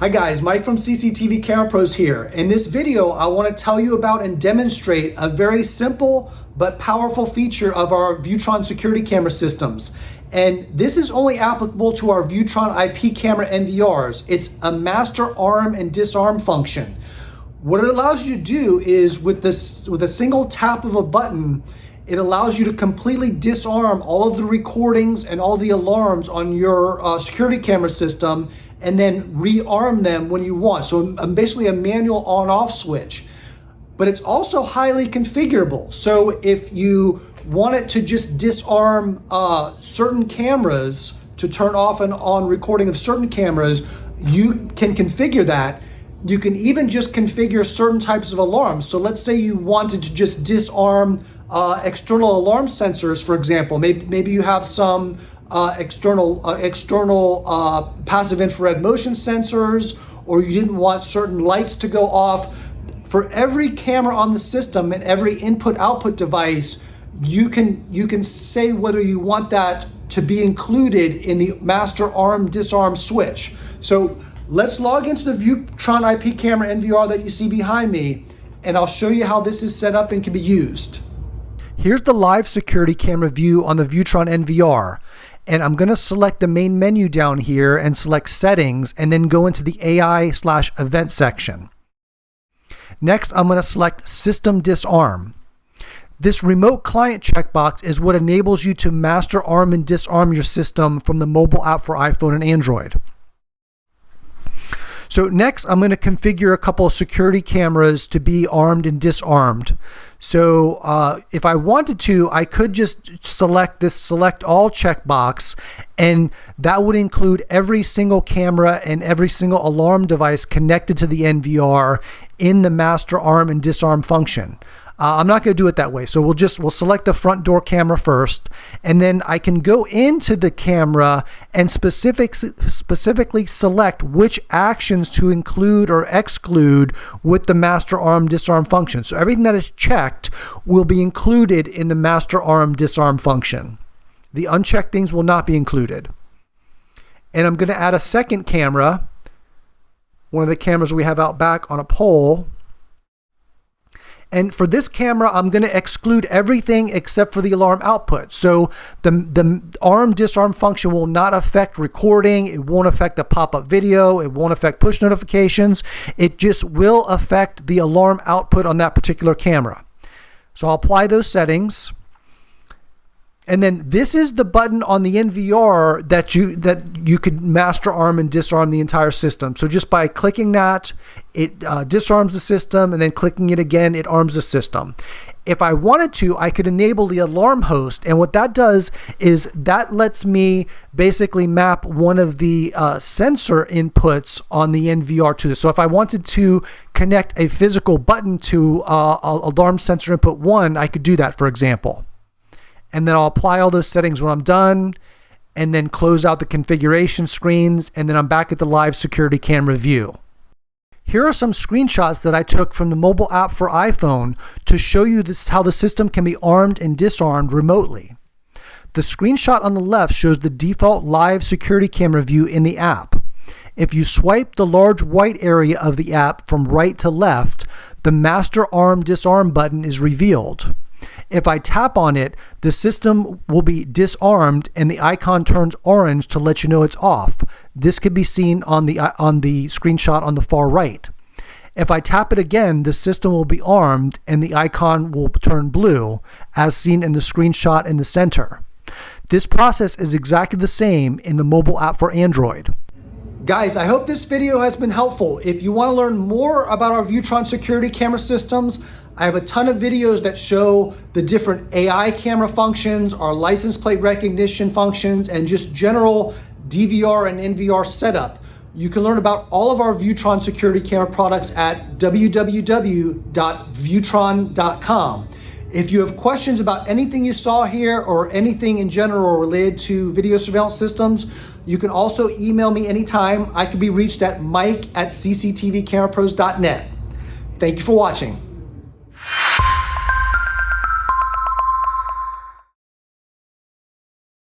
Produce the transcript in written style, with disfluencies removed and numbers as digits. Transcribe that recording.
Hi guys, Mike from CCTV Camera Pros here. In this video, I want to tell you about and demonstrate a very simple but powerful feature of our Viewtron security camera systems. And this is only applicable to our Viewtron IP camera NVRs. It's a master arm and disarm function. What it allows you to do is with a single tap of a button, it allows you to completely disarm all of the recordings and all the alarms on your security camera system and then rearm them when you want. So basically a manual on-off switch. But it's also highly configurable. So if you want it to just disarm certain cameras to turn off and on recording of certain cameras, you can configure that. You can even just configure certain types of alarms. So let's say you wanted to just disarm external alarm sensors, for example. Maybe you have some external passive infrared motion sensors, or you didn't want certain lights to go off. For every camera on the system and every input-output device, you can say whether you want that to be included in the master arm disarm switch. So let's log into the Viewtron IP camera NVR that you see behind me, and I'll show you how this is set up and can be used. Here's the live security camera view on the Viewtron NVR. And I'm going to select the main menu down here and select settings and then go into the AI/event section. Next, I'm going to select system disarm. This remote client checkbox is what enables you to master arm and disarm your system from the mobile app for iPhone and Android. So next, I'm going to configure a couple of security cameras to be armed and disarmed. So if I wanted to, I could just select this select all checkbox, and that would include every single camera and every single alarm device connected to the NVR in the master arm and disarm function. I'm not going to do it that way. So we'll select the front door camera first, and then I can go into the camera and specifically select which actions to include or exclude with the master arm disarm function. So everything that is checked will be included in the master arm disarm function. The unchecked things will not be included. And I'm going to add a second camera, one of the cameras we have out back on a pole. And for this camera, I'm going to exclude everything except for the alarm output. So the arm disarm function will not affect recording. It won't affect the pop-up video. It won't affect push notifications. It just will affect the alarm output on that particular camera. So I'll apply those settings. And then this is the button on the NVR that you could master arm and disarm the entire system. So just by clicking that, it disarms the system, and then clicking it again, it arms the system. If I wanted to, I could enable the alarm host, and what that does is that lets me basically map one of the sensor inputs on the NVR to this. So if I wanted to connect a physical button to alarm sensor input 1, I could do that, for example. And then I'll apply all those settings when I'm done, and then close out the configuration screens, and then I'm back at the live security camera view. Here are some screenshots that I took from the mobile app for iPhone to show you how the system can be armed and disarmed remotely. The screenshot on the left shows the default live security camera view in the app. If you swipe the large white area of the app from right to left, the master arm disarm button is revealed. If I tap on it, the system will be disarmed and the icon turns orange to let you know it's off. This can be seen on the screenshot on the far right. If I tap it again, the system will be armed and the icon will turn blue, as seen in the screenshot in the center. This process is exactly the same in the mobile app for Android. Guys, I hope this video has been helpful. If you want to learn more about our Viewtron security camera systems, I have a ton of videos that show the different AI camera functions, our license plate recognition functions, and just general DVR and NVR setup. You can learn about all of our Viewtron security camera products at www.viewtron.com. If you have questions about anything you saw here or anything in general related to video surveillance systems, you can also email me anytime. I can be reached at mike@cctvcamerapros.net. Thank you for watching.